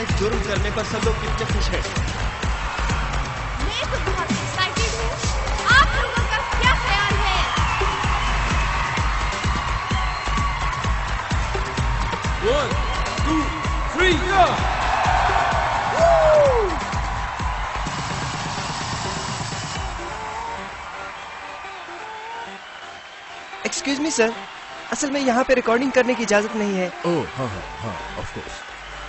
है जुर्म करने पर सब लोग कितने खुश हैं। मैं तो बहुत एक्साइटेड हूँ। आप लोगों का क्या ख्याल है? One, 2, 3, go! Excuse me sir, असल में यहाँ पे रिकॉर्डिंग करने की इजाजत नहीं है। ओह हाँ हाँ हाँ, ऑफ कोर्स।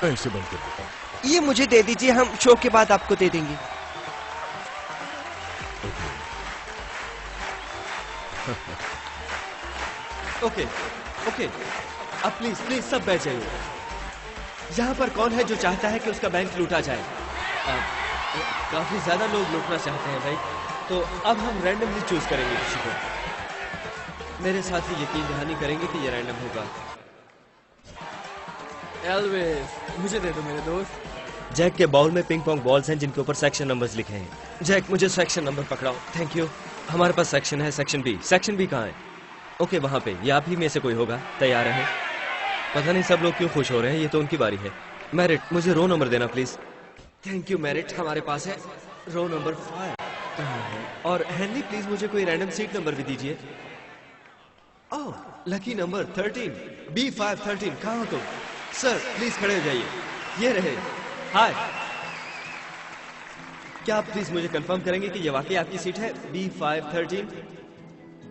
ऐसे बंद कर देता हूँ। ये मुझे दे दीजिए, हम शो के बाद आपको दे देंगे। ओके ओके, अब प्लीज प्लीज सब बैठ जाइए। यहाँ पर कौन है जो चाहता है कि उसका बैंक लूटा जाए? काफी ज्यादा लोग लूटना चाहते हैं भाई, तो अब हम रैंडमली चूज करेंगे किसी को। मेरे साथी यकीन दहानी करेंगे कि ये रैंडम होगा। एल्विस, मुझे दे दो मेरे दोस्त। जैक के बाउल में पिंग पोंग बॉल्स हैं जिनके ऊपर सेक्शन नंबर्स लिखे हैं। जैक मुझे सेक्शन नंबर पकड़ाओ। Thank you. हमारे पास सेक्शन है, सेक्शन बी। सेक्शन बी कहाँ है? ओके वहां पे। ये आप ही में से कोई होगा। तैयार है? पता नहीं सब लोग क्यों खुश हो रहे हैं, ये तो उनकी बारी है। मैरिट, मुझे रो नंबर देना प्लीज। थैंक यू मैरिट, हमारे पास है रो नंबर 5। और हेनरी प्लीज मुझे कोई रैंडम सीट नंबर भी दीजिए। ओह लकी नंबर 13, B513। कहाँ हो तुम? सर प्लीज खड़े हो जाइए। ये रहे। हाय, क्या आप प्लीज मुझे कंफर्म करेंगे कि ये वाकई आपकी सीट है B513?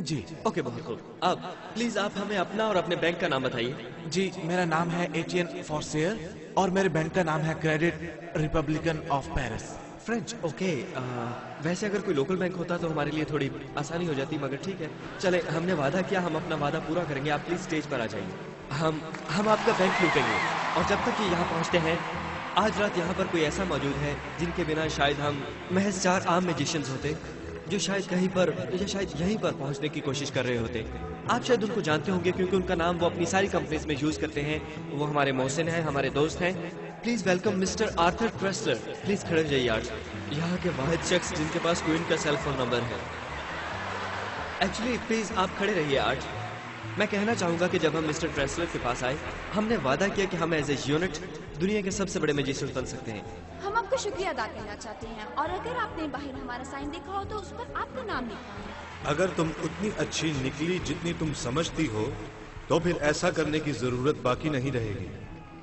जी ओके बहुत खूब। अब प्लीज आप हमें अपना और अपने बैंक का नाम बताइए। जी, मेरा नाम है एटियन फॉर्सियर और मेरे बैंक का नाम है credit Republican of Paris. French. Okay वैसे अगर कोई लोकल बैंक होता तो हमारे लिए थोड़ी आसानी हो जाती, मगर ठीक है चले, हमने वादा किया, हम अपना वादा पूरा करेंगे। आप प्लीज स्टेज पर आ जाइए। हम आपका बैंक लूटेंगे। और जब तक ये यहाँ पहुँचते हैं, आज रात यहाँ पर कोई ऐसा मौजूद है जिनके बिना शायद हम महज 4 आम मैजिशियंस होते, जो शायद कहीं पर या शायद यहीं पर पहुंचने की कोशिश कर रहे होते। आप शायद उनको जानते होंगे क्योंकि उनका नाम वो अपनी सारी कंपनीज में यूज करते हैं। वो हमारे मोहसिन हैं, हमारे दोस्त हैं। Please welcome mister Arthur Tressler. Please खड़े हो जाइए आज। यहाँ के वाहिद शख्स जिनके पास क्वीन का सेल फोन नंबर है। एक्चुअली प्लीज आप खड़े रहिए आज। मैं कहना चाहूंगा कि जब हम मिस्टर ट्रेसलर के पास आए, हमने वादा किया कि हम एज ए यूनिट दुनिया के सबसे बड़े मैजिशियन बन सकते हैं। हम आपका शुक्रिया अदा करना चाहते हैं और अगर आपने बाहर हमारा साइन देखा हो तो उस पर आपका नाम लिखा है। अगर तुम उतनी अच्छी निकली जितनी तुम समझती हो, तो फिर ऐसा करने की जरूरत बाकी नहीं रहेगी।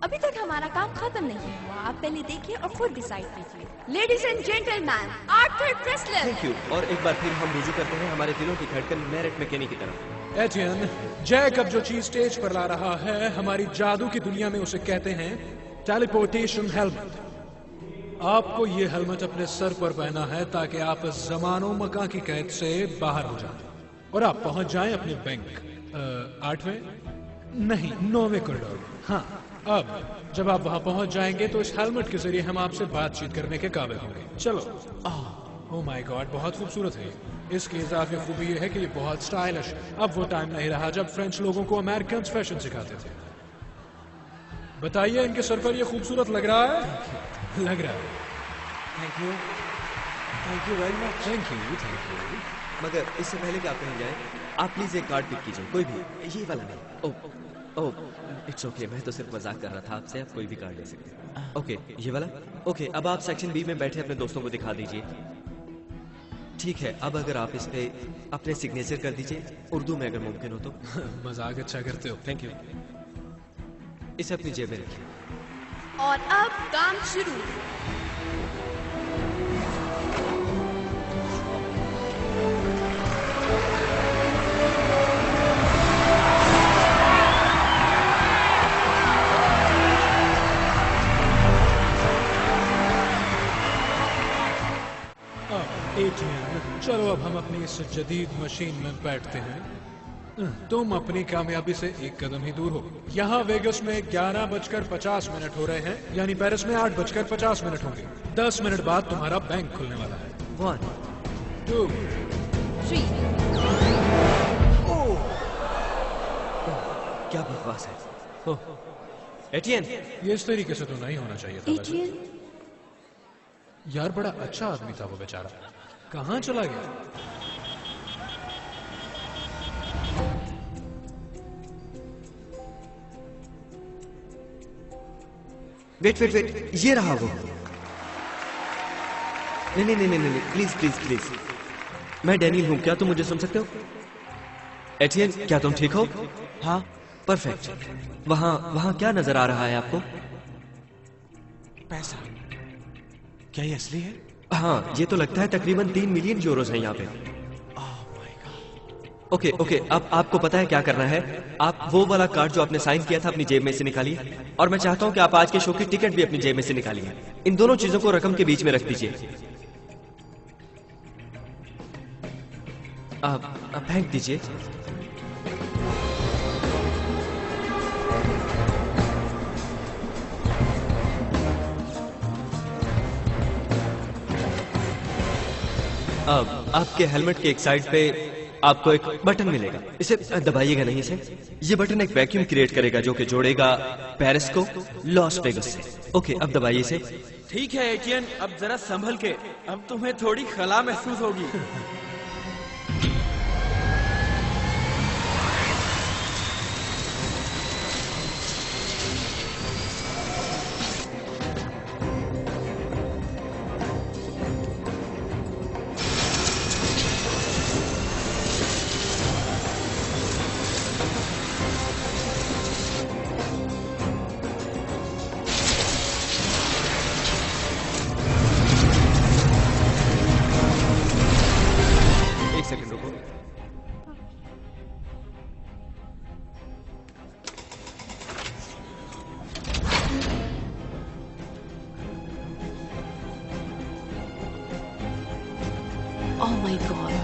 अभी तक हमारा काम खत्म नहीं हुआ, आप पहले देखिए और खुद डिसाइड कीजिए। Ladies and gentleman, Arthur Tressler. Thank you. और एक बार फिर हम रुजू करते हैं हमारे दिलों की धड़कन मैरिट मैकेनी की तरफ। एटियन, जैक अब जो चीज स्टेज पर ला रहा है, हमारी जादू की दुनिया में उसे कहते हैं टेलीपोर्टेशन हेलमेट। आपको ये हेलमेट अपने सर पर पहना है ताकि आप जमानो मकान की कैद से बाहर हो जाएं और आप पहुंच जाएं अपने बैंक 8वें नहीं 9वें कॉरिडोर। हाँ, अब जब आप वहां पहुंच जाएंगे तो इस हेलमेट के जरिए हम आपसे बातचीत करने के काबिल होंगे। चलो। ओह माय गॉड, बहुत खूबसूरत है। इसकी इजाफी खूबी यह है कि ये बहुत स्टाइलिश है। अब वो टाइम नहीं रहा जब फ्रेंच लोगों को अमेरिकन फैशन सिखाते थे। बताइए, इनके सर पर ये खूबसूरत लग रहा है? लग रहा है। Thank you very much. Thank you. मगर इससे पहले कि आप कहीं जाए, आप प्लीज एक कार्ड पिक कीजिए, कोई भी, ये वाला नहीं। ओह इट्स ओके, मैं तो सिर्फ मजाक कर रहा था आपसे। आप कोई भी कार्ड ले सकते हैं। ओके ये वाला। ओके अब आप सेक्शन बी में बैठे अपने दोस्तों को दिखा दीजिए। ठीक है, अब अगर आप इस पे अपने सिग्नेचर कर दीजिए, उर्दू में अगर मुमकिन हो तो। मजाक अच्छा करते हो। Thank you. इसे अपनी जेब में रखिए। और अब काम शुरू। एटीएम, चलो अब हम अपनी इस जदीद मशीन में बैठते हैं। तुम अपनी कामयाबी से एक कदम ही दूर हो। यहाँ वेगस में 11:50 हो रहे हैं, यानी पेरिस में 8:50 होंगे। 10 मिनट बाद तुम्हारा बैंक खुलने वाला है। 1 2 3। क्या बकवास है। एटियन, ये इस तरीके से तो नहीं होना चाहिए था। एटियन, यार बड़ा अच्छा आदमी था वो बेचारा, कहाँ चला गया? वेट वेट वेट, ये रहा वो। नहीं नहीं नहीं नहीं नहीं, प्लीज प्लीज प्लीज। मैं डैनियल हूं, क्या तुम मुझे सुन सकते हो? एटियन, क्या तुम ठीक हो? हाँ। परफेक्ट। वहां वहां क्या नजर आ रहा है आपको? पैसा। क्या ये असली है? हाँ, ये तो लगता है तकरीबन 3 मिलियन यूरोस हैं यहाँ पे। ओके ओके, अब आपको पता है क्या करना है। आप वो वाला कार्ड जो आपने साइन किया था अपनी जेब में से निकालिए, और मैं चाहता हूँ कि आप आज के शो की टिकट भी अपनी जेब में से निकालिए। इन दोनों चीजों को रकम के बीच में रख दीजिए। आप फेंक दीजिए। अब आपके हेलमेट के एक साइड पे आपको एक बटन मिलेगा, इसे दबाइएगा नहीं इसे। ये बटन एक वैक्यूम क्रिएट करेगा जो कि जोड़ेगा पेरिस को लॉस वेगस से। ओके, अब दबाइए इसे। ठीक है एटियन, अब जरा संभल के, अब तुम्हें थोड़ी खला महसूस होगी। Oh my god.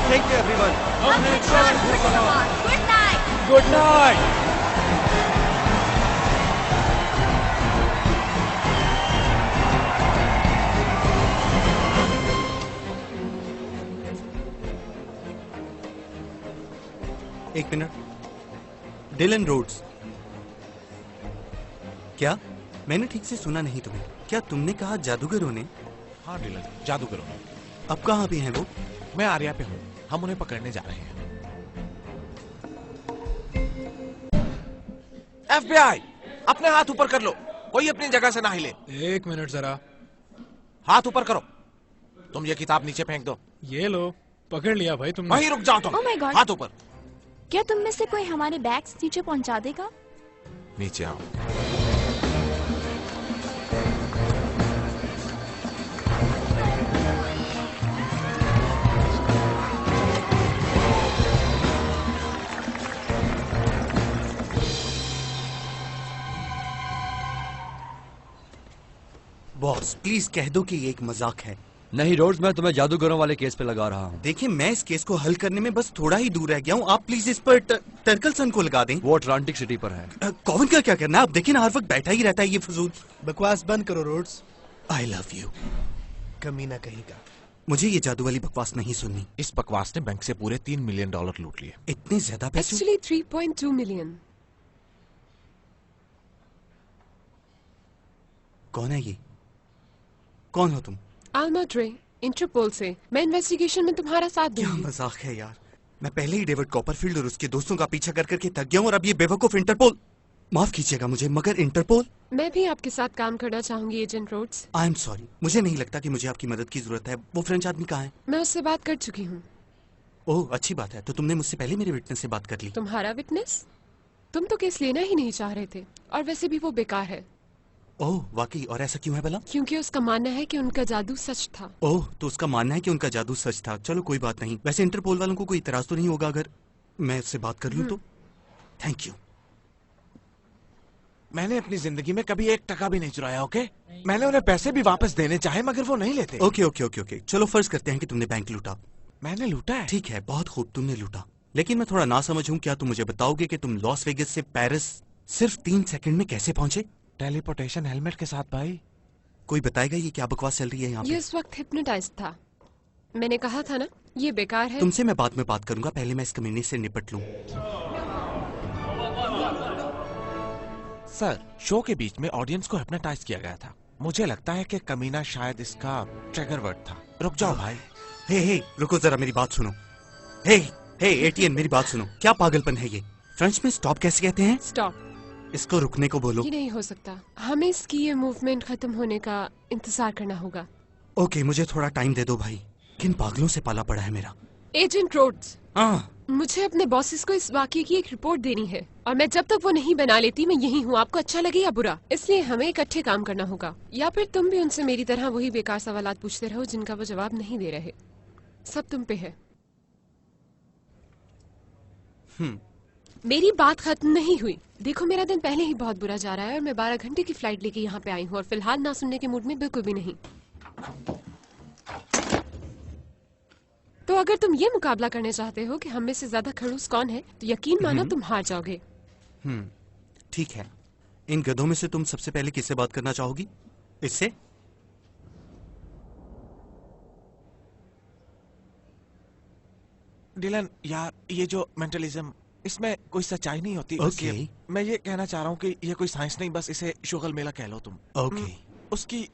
Thank you everyone. Good night. Good night. एक मिनट, डिलन रोड्स, क्या मैंने ठीक से सुना नहीं तुम्हें? क्या तुमने कहा जादूगरों ने? हाँ डिलन, जादूगरों ने। अब कहाँ पे हैं वो? मैं आर्या पे हूँ, हम उन्हें पकड़ने जा रहे हैं। FBI, अपने हाथ ऊपर कर लो, कोई अपनी जगह से ना हिले। एक मिनट जरा। हाथ ऊपर करो। तुम ये किताब नीचे फेंक दो। ये लो, पकड़ लिया भाई तुमने। वहीं रुक जाओ तुम। Oh my God. हाथ ऊपर। क्या तुम में से कोई हमारे बैग्स नीचे पहुंचा देगा? नीचे आओ। बॉस प्लीज कह दो कि ये एक मजाक है। नहीं रोड्स, मैं तुम्हें जादूगरों वाले केस पे लगा रहा हूँ। देखिए, मैं इस केस को हल करने में बस थोड़ा ही दूर रह गया हूँ। आप प्लीज इस पर टर्कलसन को लगा दें। वो अटलांटिक सिटी पर है। कॉविन का क्या करना है? आप देखिए ना, हर वक्त बैठा ही रहता है ये फजूल। बकवास बंद करो रोड्स। I love you. कमीना कहेगा। मुझे ये जादू वाली बकवास नहीं सुननी। इस बकवास ने बैंक से पूरे $3 मिलियन लूट लिए। इतने ज्यादा पैसे? Actually 3.2 million. कौन है ये? कौन हो तुम? Alma Dre, इंटरपोल से। मैं इन्वेस्टिगेशन में तुम्हारा साथ क्या दूंगी। मजाक है यार। मैं पहले ही डेविड कॉपरफील्ड और उसके दोस्तों का पीछा कर करके थक गया हूँ, और अब ये बेवकूफ इंटरपोल। माफ कीजिएगा मुझे, मगर इंटरपोल। मैं भी आपके साथ काम करना चाहूंगी agent Rhodes. I am sorry, मुझे नहीं लगता कि मुझे आपकी मदद की जरूरत है। वो फ्रेंच आदमी कहाँ है? मैं उससे बात कर चुकी हूँ। ओह अच्छी बात है, तो तुमने मुझसे पहले मेरे विटनेस से बात कर ली। तुम्हारा विटनेस? तुम तो केस लेना ही नहीं चाह रहे थे, और वैसे भी वो बेकार है। ओह वाकई? और ऐसा क्यों है भला? क्योंकि उसका मानना है कि उनका जादू सच था। ओह, तो उसका मानना है कि उनका जादू सच था। चलो कोई बात नहीं। वैसे इंटरपोल वालों को कोई इतराज तो नहीं होगा अगर मैं उससे बात कर लूं तो? Thank you. मैंने अपनी जिंदगी में कभी 1 टका भी नहीं चुराया, ओके? मैंने उन्हें पैसे भी वापस देने चाहे मगर वो नहीं लेते। ओके ओके ओके ओके, चलो फर्ज करते हैं कि तुमने बैंक लूटा। मैंने लूटा है? ठीक है, बहुत खूब, तुमने लूटा। लेकिन मैं थोड़ा ना समझ हूं, क्या तुम मुझे बताओगे कि तुम लॉस वेगस से पेरिस सिर्फ 3 सेकंड में कैसे पहुंचे? टेलीपोर्टेशन हेलमेट के साथ भाई। कोई बताएगा ये क्या बकवास चल रही है यहाँ ये पे? इस वक्त हिप्नोटाइज था। मैंने कहा था ना ये बेकार है। तुमसे मैं बाद में बात करूंगा, पहले मैं इस कमीने से निपट लूं। सर, शो के बीच में ऑडियंस को हिप्नोटाइज किया गया था। मुझे लगता है कि कमीना शायद इसका ट्रिगर वर्ड था। रुक जाओ भाई। हे रुको जरा, मेरी बात सुनो। हे एटीएन, मेरी बात सुनो। क्या पागलपन है ये? फ्रेंच में स्टॉप कैसे कहते हैं? स्टॉप। इसको रुकने को बोलो। ये नहीं हो सकता, हमें इसकी ये मूवमेंट खत्म होने का इंतजार करना होगा। ओके, मुझे थोड़ा टाइम दे दो भाई। किन पागलों से पाला पड़ा है मेरा। एजेंट रोड्स, हाँ, मुझे अपने बॉसेस को इस वाकये की एक रिपोर्ट देनी है और मैं जब तक वो नहीं बना लेती मैं यही हूँ, आपको अच्छा लगे या बुरा। इसलिए हमें इकट्ठे काम करना होगा, या फिर तुम भी उनसे मेरी तरह वही बेकार सवालात पूछते रहो जिनका वो जवाब नहीं दे रहे। सब तुम पे है। मेरी बात खत्म नहीं हुई। देखो, मेरा दिन पहले ही बहुत बुरा जा रहा है और मैं 12 घंटे की फ्लाइट लेके यहाँ पे आई हूँ और फिलहाल ना सुनने के मूड में बिल्कुल भी नहीं। तो अगर तुम ये मुकाबला करने चाहते हो कि हम में से ज्यादा खड़ूस कौन है, तो यकीन मानो तुम हार जाओगे। ठीक है। इन गधों में से तुम सबसे पहले किससे बात करना चाहोगी? इससे? डिलन यार, ये जो मेंटलिज्म, इसमें कोई सच्चाई नहीं होती। ओके। मैं ये कहना चाह रहा हूँ कि ये कोई साइंस नहीं, बस इसे शुगल मेला कह लो तुम। ओके। उसकी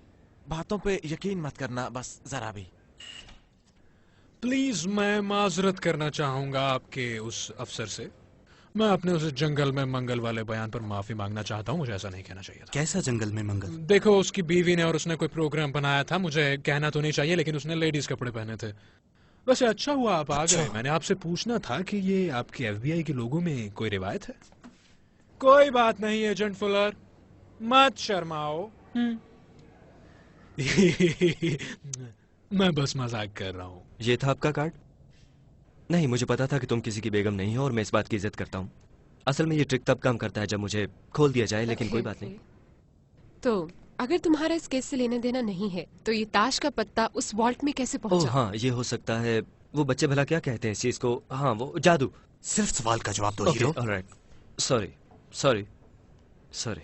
बातों पे यकीन मत करना बस जरा भी। प्लीज, मैं माजरत करना चाहूंगा आपके उस अफसर से। मैं अपने उस जंगल में मंगल वाले बयान पर माफी मांगना चाहता हूँ। मुझे ऐसा नहीं कहना चाहिए था। कैसा जंगल में मंगल? देखो, उसकी बीवी ने और उसने कोई प्रोग्राम बनाया था। मुझे कहना तो नहीं चाहिए, लेकिन उसने लेडीज कपड़े पहने थे। वैसे अच्छा हुआ आप आ गए। मैंने आपसे पूछना था कि ये आपके एफबीआई के लोगों में कोई रिवायत है? कोई बात नहीं एजेंट फुलर, मत शर्माओ। मैं बस मजाक कर रहा हूँ। ये था आपका कार्ड? नहीं, मुझे पता था कि तुम किसी की बेगम नहीं हो और मैं इस बात की इज्जत करता हूँ। असल में ये ट्रिक तब काम करता है जब मुझे खोल दिया जाए, लेकिन कोई बात नहीं। तो अगर तुम्हारा इस केस से लेने देना नहीं है तो ये ताश का पत्ता उस वॉल्ट में कैसे पहुंचा? ओह हाँ, ये हो सकता है। वो बच्चे भला क्या कहते हैं इस चीज को? हाँ, वो जादू। सिर्फ सवाल का जवाब दो hero. Alright, sorry sorry sorry.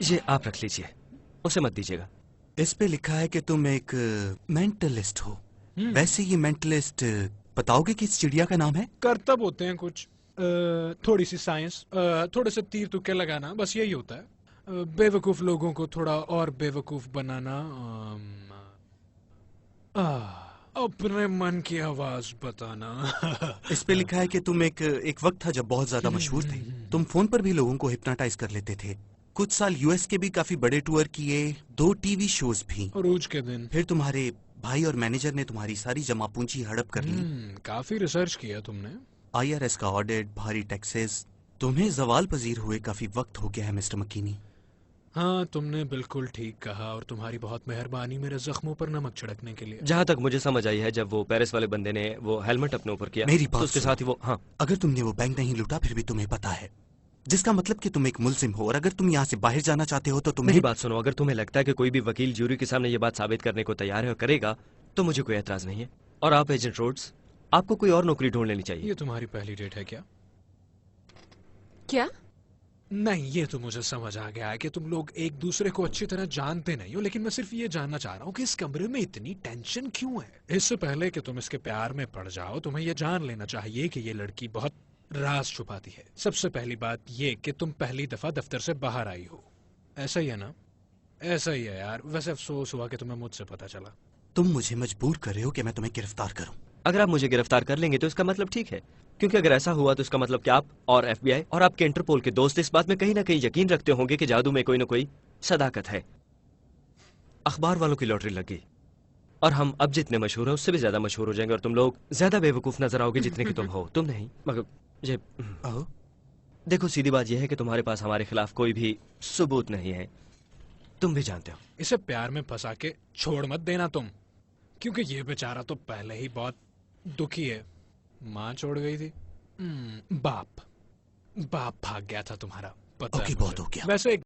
ये आप रख लीजिए, उसे मत दीजिएगा। इस पे लिखा है कि तुम एक मेंटलिस्ट हो। वैसे ये मेंटलिस्ट बताओगे कि इस चिड़िया का नाम है? करतब होते हैं कुछ, थोड़ी सी साइंस, थोड़े से तीर तुक्के लगाना, बस यही होता है। बेवकूफ लोगों को थोड़ा और बेवकूफ बनाना। अपने मन की आवाज बताना। इस पे लिखा है कि तुम एक वक्त था जब बहुत ज्यादा मशहूर थे। तुम फोन पर भी लोगों को हिप्नोटाइज कर लेते थे। कुछ साल यूएस के भी काफी बड़े टूर किए, 2 टीवी शोज भी। रोज के दिन। फिर तुम्हारे भाई और मैनेजर ने तुम्हारी सारी जमा पूंजी हड़प कर ली। काफी रिसर्च किया तुमने। IRS का ऑडिट, भारी टैक्सेस। तुम्हें जवाल पजीर हुए काफी वक्त हो गया है मिस्टर मकीनी। हाँ, तुमने बिल्कुल ठीक कहा और तुम्हारी बहुत मेहरबानी मेरे जख्मों पर नमक छिड़कने के लिए। जहाँ तक मुझे समझ आई है, जब वो पेरिस वाले बंदे ने वो हेलमेट अपने ऊपर किया, मेरी बात तो उसके साथ ही वो, हाँ, अगर तुमने वो बैंक नहीं लूटा फिर भी तुम्हें पता है, जिसका मतलब कि तुम एक मुल्जिम हो और अगर तुम यहाँ से बाहर जाना चाहते हो तो तुम्हें। मेरी बात सुनो, अगर तुम्हें लगता है कि कोई भी वकील ज्यूरी के सामने ये बात साबित करने को तैयार है और करेगा, तो मुझे कोई एतराज नहीं है। और आप एजेंट रोड्स, आपको कोई और नौकरी ढूंढ लेनी चाहिए। ये तुम्हारी पहली डेट है क्या? क्या? नहीं, ये तो मुझे समझ आ गया है कि तुम लोग एक दूसरे को अच्छी तरह जानते नहीं हो, लेकिन मैं सिर्फ ये जानना चाह रहा हूँ कि इस कमरे में इतनी टेंशन क्यों है? इससे पहले कि तुम इसके प्यार में पड़ जाओ, तुम्हें ये जान लेना चाहिए कि ये लड़की बहुत राज छुपाती है। सबसे पहली बात ये कि तुम पहली दफा दफ्तर से बाहर आई हो। ऐसा ही है ना? ऐसा ही है यार। वैसे अफसोस हुआ कि तुम्हें मुझसे पता चला। तुम मुझे मजबूर कर रहे हो कि मैं तुम्हें गिरफ्तार करूं। अगर आप मुझे गिरफ्तार कर लेंगे तो इसका मतलब ठीक है, क्योंकि अगर ऐसा हुआ तो इसका मतलब कि आप और FBI और आपके इंटरपोल के दोस्त इस बात में कहीं ना कहीं यकीन रखते होंगे कि जादू में कोई ना कोई सदाकत है। अखबार वालों की लॉटरी लग गई और हम अब जितने मशहूर हैं उससे भी ज्यादा मशहूर हो जाएंगे और तुम लोग ज्यादा बेवकूफ नजर आओगे जितने की तुम हो। तुम नहीं, मगर ये देखो, सीधी बात यह है कि तुम्हारे पास हमारे खिलाफ कोई भी सबूत नहीं है, तुम भी जानते हो। इसे प्यार में फंसा के छोड़ मत देना तुम, क्योंकि ये बेचारा तो पहले ही बहुत दुखी है। माँ छोड़ गई थी, बाप भाग गया था तुम्हारा। पता ओके, है बहुत मुझे। हो गया। वैसे